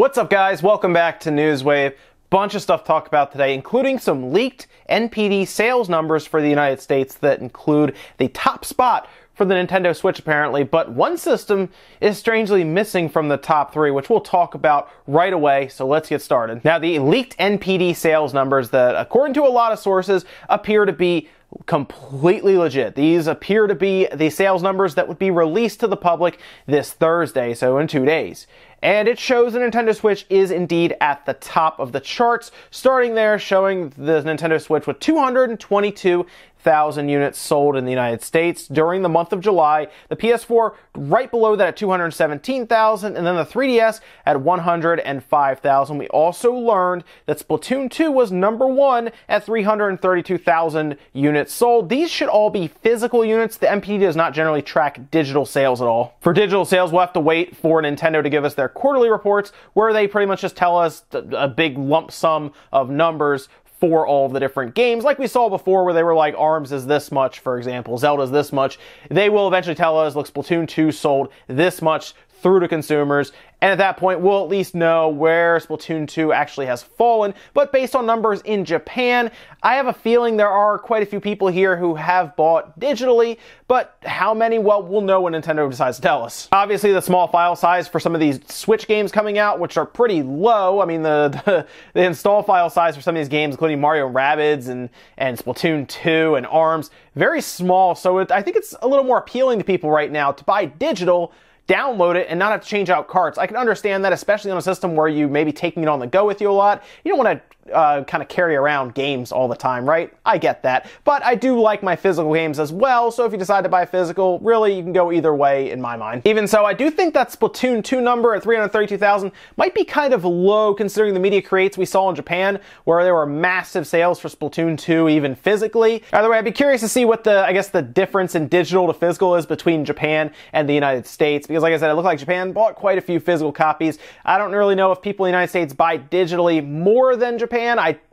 What's up, guys? Welcome back to Newswave. Bunch of stuff to talk about today, including some leaked NPD sales numbers for the United States that include the top spot for the Nintendo Switch apparently, but one system is strangely missing from the top three, which we'll talk about right away, so let's get started. Now, the leaked NPD sales numbers that, according to a lot of sources, appear to be completely legit. These appear to be the sales numbers that would be released to the public this Thursday, so in 2 days. And it shows the Nintendo Switch is indeed at the top of the charts, starting there showing the Nintendo Switch with 222,000 units sold in the United States during the month of July. The PS4 right below that at 217,000, and then the 3DS at 105,000. We also learned that Splatoon 2 was number one at 332,000 units sold. These should all be physical units. The NPD does not generally track digital sales at all. For digital sales, we'll have to wait for Nintendo to give us their quarterly reports, where they pretty much just tell us a big lump sum of numbers for all of the different games, like we saw before where they were like, ARMS is this much, for example, Zelda's this much. They will eventually tell us, look, Splatoon 2 sold this much through to consumers, and at that point we'll at least know where Splatoon 2 actually has fallen. But based on numbers in Japan, I have a feeling there are quite a few people here who have bought digitally, but how many? Well, we'll know when Nintendo decides to tell us. Obviously, the small file size for some of these Switch games coming out, which are pretty low. I mean, the install file size for some of these games, including Mario Rabbids and Splatoon 2 and ARMS, very small. So I think it's a little more appealing to people right now to buy digital, download it, and not have to change out carts. I can understand that, especially on a system where you may be taking it on the go with you a lot. You don't want to kind of carry around games all the time, right? I get that. But I do like my physical games as well, so if you decide to buy physical, really, you can go either way in my mind. Even so, I do think that Splatoon 2 number at 332,000 might be kind of low considering the media creates we saw in Japan, where there were massive sales for Splatoon 2 even physically. Either way, I'd be curious to see what the difference in digital to physical is between Japan and the United States, because like I said, it looked like Japan bought quite a few physical copies. I don't really know if people in the United States buy digitally more than Japan.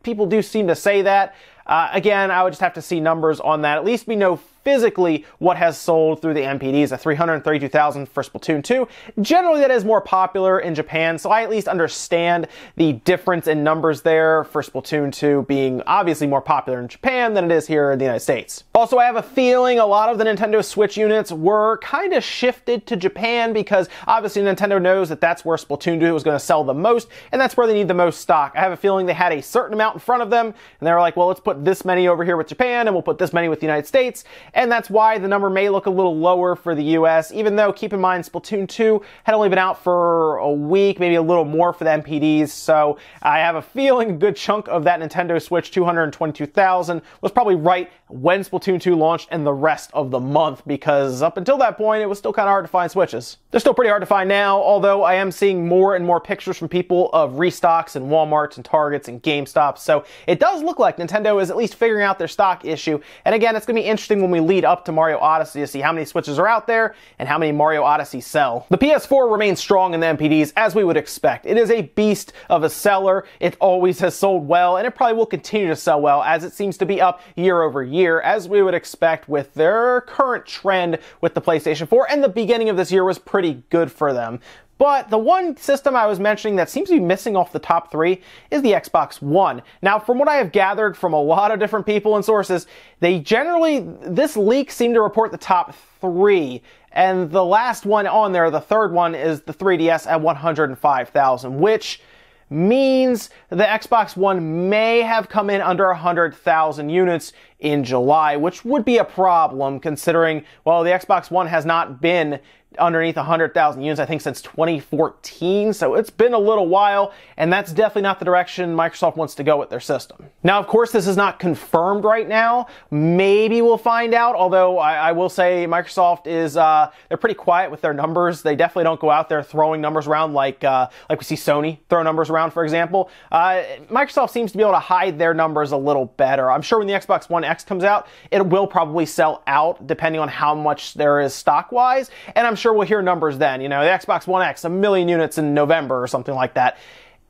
People do seem to say that. Again, I would just have to see numbers on that. At least we know physically what has sold through the NPDs at 332,000 for Splatoon 2. Generally, that is more popular in Japan, so I at least understand the difference in numbers there for Splatoon 2 being obviously more popular in Japan than it is here in the United States. Also, I have a feeling a lot of the Nintendo Switch units were kind of shifted to Japan because obviously Nintendo knows that that's where Splatoon 2 was going to sell the most, and that's where they need the most stock. I have a feeling they had a certain amount in front of them, and they were like, well, let's put this many over here with Japan, and we'll put this many with the United States. And that's why the number may look a little lower for the US, even though, keep in mind, Splatoon 2 had only been out for a week, maybe a little more for the NPDs, so I have a feeling a good chunk of that Nintendo Switch 222,000 was probably right when Splatoon 2 launched and the rest of the month, because up until that point, it was still kind of hard to find Switches. They're still pretty hard to find now, although I am seeing more and more pictures from people of restocks in Walmarts and Targets and GameStops, so it does look like Nintendo is at least figuring out their stock issue. And again, it's going to be interesting when we lead up to Mario Odyssey to see how many Switches are out there and how many Mario Odyssey sell. The PS4 remains strong in the NPDs, as we would expect. It is a beast of a seller. It always has sold well, and it probably will continue to sell well, as it seems to be up year over year, as we would expect with their current trend with the PlayStation 4, and the beginning of this year was pretty good for them. But the one system I was mentioning that seems to be missing off the top three is the Xbox One. Now, from what I have gathered from a lot of different people and sources, this leak seemed to report the top three. And the last one on there, the third one, is the 3DS at 105,000, which means the Xbox One may have come in under 100,000 units in July, which would be a problem considering, well, the Xbox One has not been underneath 100,000 units, I think, since 2014, so it's been a little while, and that's definitely not the direction Microsoft wants to go with their system. Now, of course, this is not confirmed right now. Maybe we'll find out, although I will say Microsoft is, they're pretty quiet with their numbers. They definitely don't go out there throwing numbers around like we see Sony throw numbers around, for example. Microsoft seems to be able to hide their numbers a little better. I'm sure when the Xbox One X comes out, it will probably sell out depending on how much there is stock-wise, and I'm sure we'll hear numbers then. You know, the Xbox One X, 1 million units in November or something like that.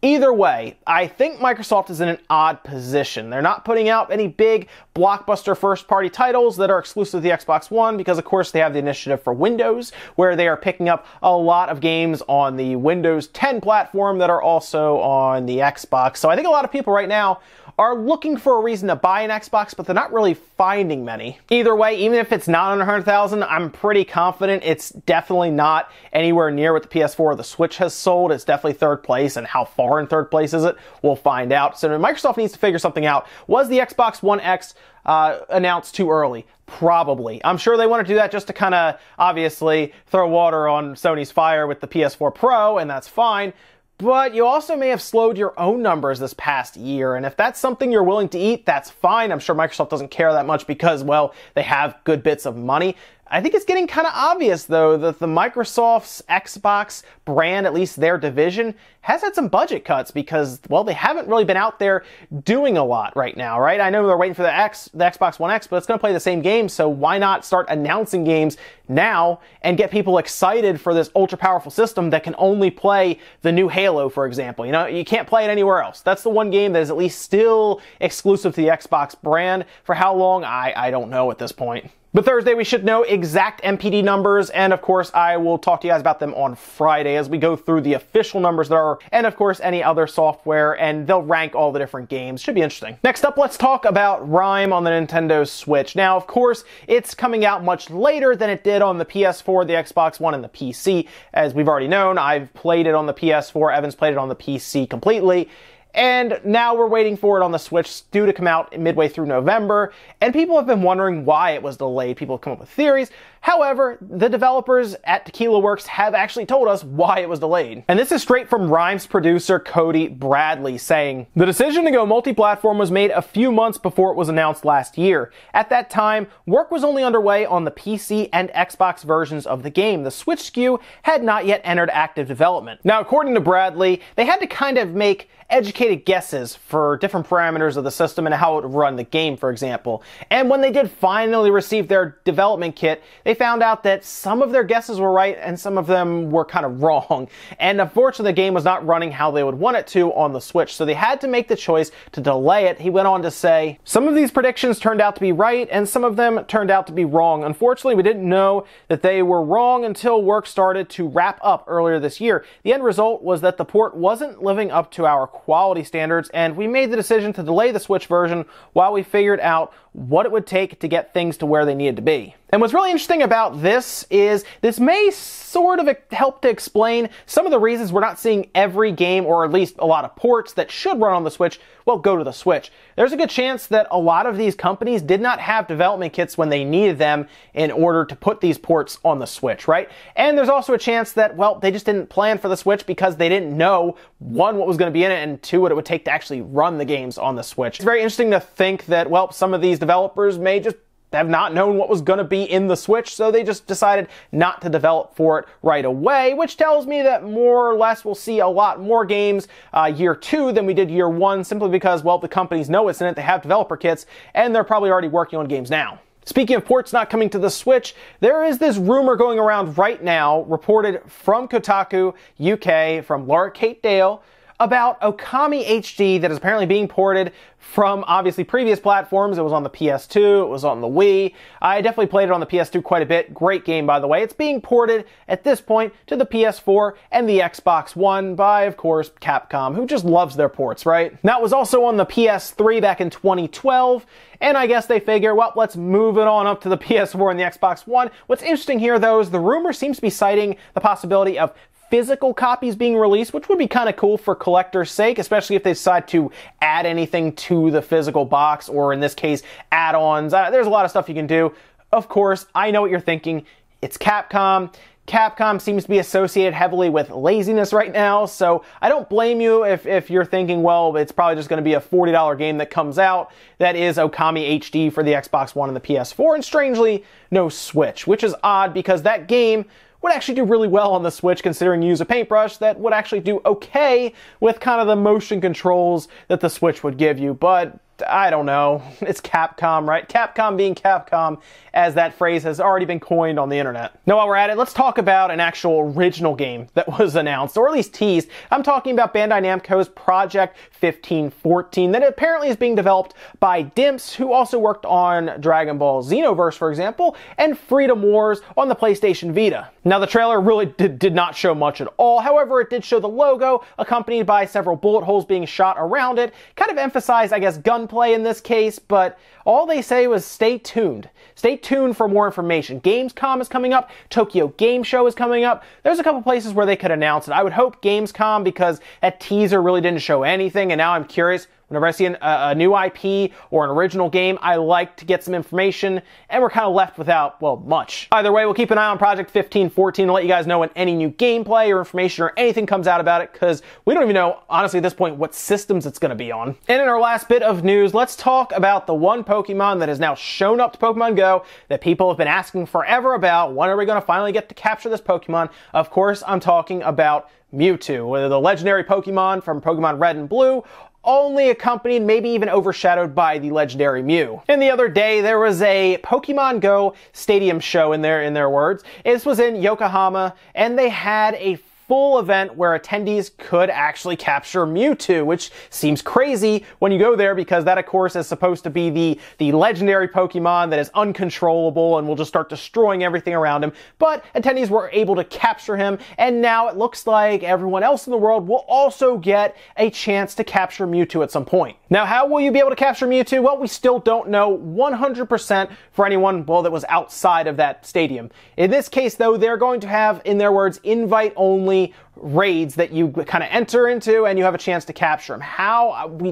Either way, I think Microsoft is in an odd position. They're not putting out any big blockbuster first-party titles that are exclusive to the Xbox One because, of course, they have the initiative for Windows, where they are picking up a lot of games on the Windows 10 platform that are also on the Xbox. So I think a lot of people right now are looking for a reason to buy an Xbox, but they're not really finding many. Either way, even if it's not under 100,000, I'm pretty confident it's definitely not anywhere near what the PS4 or the Switch has sold. It's definitely third place, and how far in third place is it? We'll find out. So Microsoft needs to figure something out. Was the Xbox One X announced too early? Probably. I'm sure they want to do that just to kind of, obviously, throw water on Sony's fire with the PS4 Pro, and that's fine. But you also may have slowed your own numbers this past year, and if that's something you're willing to eat, that's fine. I'm sure Microsoft doesn't care that much because, well, they have good bits of money. I think it's getting kind of obvious, though, that the Microsoft's Xbox brand, at least their division, has had some budget cuts because, well, they haven't really been out there doing a lot right now, right? I know they're waiting for the Xbox One X, but it's going to play the same game, so why not start announcing games now and get people excited for this ultra-powerful system that can only play the new Halo, for example? You know, you can't play it anywhere else. That's the one game that is at least still exclusive to the Xbox brand. For how long, I don't know at this point. But Thursday, we should know exact NPD numbers, and of course, I will talk to you guys about them on Friday as we go through the official numbers there are, and of course, any other software, and they'll rank all the different games. Should be interesting. Next up, let's talk about Rime on the Nintendo Switch. Now, of course, it's coming out much later than it did on the PS4, the Xbox One, and the PC. As we've already known, I've played it on the PS4, Evan's played it on the PC completely. And now we're waiting for it on the Switch, due to come out midway through November, and people have been wondering why it was delayed. People have come up with theories. However, the developers at Tequila Works have actually told us why it was delayed. And this is straight from Rime's producer, Cody Bradley, saying, "The decision to go multi-platform was made a few months before it was announced last year. At that time, work was only underway on the PC and Xbox versions of the game. The Switch SKU had not yet entered active development." Now, according to Bradley, they had to kind of make educated guesses for different parameters of the system and how it would run the game, for example. And when they did finally receive their development kit, they found out that some of their guesses were right and some of them were kind of wrong. And unfortunately, the game was not running how they would want it to on the Switch, so they had to make the choice to delay it. He went on to say, "Some of these predictions turned out to be right and some of them turned out to be wrong. Unfortunately, we didn't know that they were wrong until work started to wrap up earlier this year. The end result was that the port wasn't living up to our quality standards, and we made the decision to delay the Switch version while we figured out what it would take to get things to where they needed to be." And what's really interesting about this is this may sort of help to explain some of the reasons we're not seeing every game, or at least a lot of ports that should run on the Switch, well, go to the Switch. There's a good chance that a lot of these companies did not have development kits when they needed them in order to put these ports on the Switch, right? And there's also a chance that, well, they just didn't plan for the Switch because they didn't know, one, what was going to be in it, and two, what it would take to actually run the games on the Switch. It's very interesting to think that, well, some of these developers may just have not known what was going to be in the Switch, so they just decided not to develop for it right away, which tells me that more or less we'll see a lot more games year 2 than we did year 1, simply because, well, the companies know what's in it, they have developer kits, and they're probably already working on games now. Speaking of ports not coming to the Switch, there is this rumor going around right now, reported from Kotaku UK, from Laura Kate Dale, about Okami HD that is apparently being ported from, obviously, previous platforms. It was on the PS2, it was on the Wii. I definitely played it on the PS2 quite a bit. Great game, by the way. It's being ported, at this point, to the PS4 and the Xbox One by, of course, Capcom, who just loves their ports, right? That was also on the PS3 back in 2012, and I guess they figure, well, let's move it on up to the PS4 and the Xbox One. What's interesting here, though, is the rumor seems to be citing the possibility of physical copies being released, which would be kind of cool for collectors' sake, especially if they decide to add anything to the physical box, or in this case, add-ons. There's a lot of stuff you can do. Of course, I know what you're thinking. It's Capcom. Capcom seems to be associated heavily with laziness right now, so I don't blame you if you're thinking, well, it's probably just going to be a $40 game that comes out that is Okami HD for the Xbox One and the PS4, and strangely, no Switch, which is odd because that game would actually do really well on the Switch, considering you use a paintbrush that would actually do okay with kind of the motion controls that the Switch would give you. But I don't know. It's Capcom, right? Capcom being Capcom, as that phrase has already been coined on the internet. Now, while we're at it, let's talk about an actual original game that was announced, or at least teased. I'm talking about Bandai Namco's Project 1514 that apparently is being developed by Dimps, who also worked on Dragon Ball Xenoverse, for example, and Freedom Wars on the PlayStation Vita. Now, the trailer really did not show much at all. However, it did show the logo, accompanied by several bullet holes being shot around it. Kind of emphasized, I guess, gunplay in this case, but all they say was stay tuned. Stay tuned for more information. Gamescom is coming up. Tokyo Game Show is coming up. There's a couple places where they could announce it. I would hope Gamescom, because that teaser really didn't show anything, and now I'm curious. Whenever I see a new IP or an original game, I like to get some information, and we're kind of left without, well, much. Either way, we'll keep an eye on Project 1514 to let you guys know when any new gameplay or information or anything comes out about it, because we don't even know, honestly, at this point, what systems it's going to be on. And in our last bit of news, let's talk about the one Pokemon that has now shown up to Pokemon Go that people have been asking forever about. When are we going to finally get to capture this Pokemon? Of course, I'm talking about Mewtwo, the legendary Pokemon from Pokemon Red and Blue, only accompanied, maybe even overshadowed by the legendary Mew. And the other day, there was a Pokemon Go stadium show in their words. This was in Yokohama, and they had a full event where attendees could actually capture Mewtwo, which seems crazy when you go there, because that, of course, is supposed to be the legendary Pokemon that is uncontrollable and will just start destroying everything around him. But attendees were able to capture him, and now it looks like everyone else in the world will also get a chance to capture Mewtwo at some point. Now, how will you be able to capture Mewtwo? Well, we still don't know 100% for anyone, well, that was outside of that stadium. In this case, though, they're going to have, in their words, invite-only raids that you kind of enter into, and you have a chance to capture them. How? We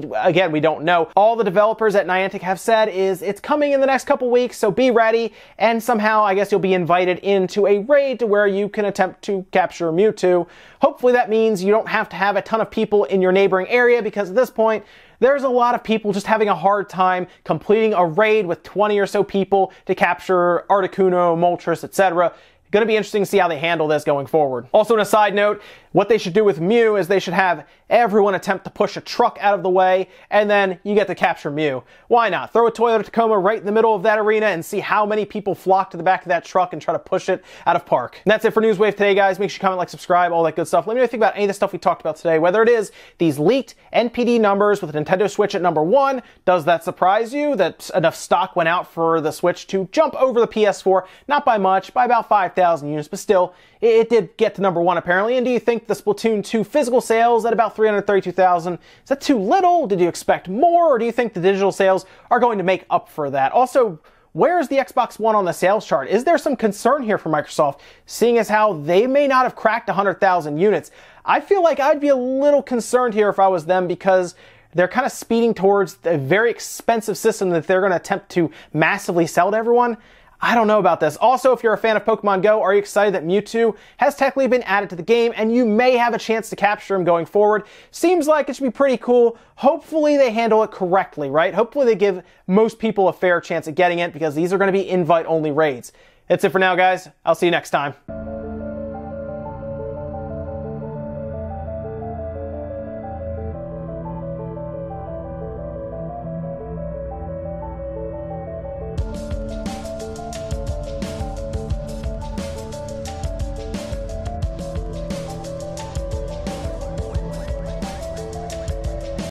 don't know. All the developers at Niantic have said is it's coming in the next couple weeks, so be ready, and somehow I guess you'll be invited into a raid to where you can attempt to capture Mewtwo. Hopefully that means you don't have to have a ton of people in your neighboring area, because at this point, there's a lot of people just having a hard time completing a raid with 20 or so people to capture Articuno, Moltres, etc. Going to be interesting to see how they handle this going forward. Also, on a side note, what they should do with Mew is they should have everyone attempt to push a truck out of the way, and then you get to capture Mew. Why not? Throw a Toyota Tacoma right in the middle of that arena and see how many people flock to the back of that truck and try to push it out of park. And that's it for Newswave today, guys. Make sure you comment, like, subscribe, all that good stuff. Let me know what you think about any of the stuff we talked about today, whether it is these leaked NPD numbers with the Nintendo Switch at number 1. Does that surprise you that enough stock went out for the Switch to jump over the PS4? Not by much, by about 5,000 units, but still, it did get to number 1 apparently. And do you think the Splatoon 2 physical sales at about 332,000, is that too little? Did you expect more? Or do you think the digital sales are going to make up for that? Also, where's the Xbox One on the sales chart? Is there some concern here for Microsoft, seeing as how they may not have cracked 100,000 units? I feel like I'd be a little concerned here if I was them, because they're kind of speeding towards a very expensive system that they're going to attempt to massively sell to everyone. I don't know about this. Also, if you're a fan of Pokemon Go, are you excited that Mewtwo has technically been added to the game and you may have a chance to capture him going forward? Seems like it should be pretty cool. Hopefully they handle it correctly, right? Hopefully they give most people a fair chance at getting it, because these are going to be invite-only raids. That's it for now, guys. I'll see you next time.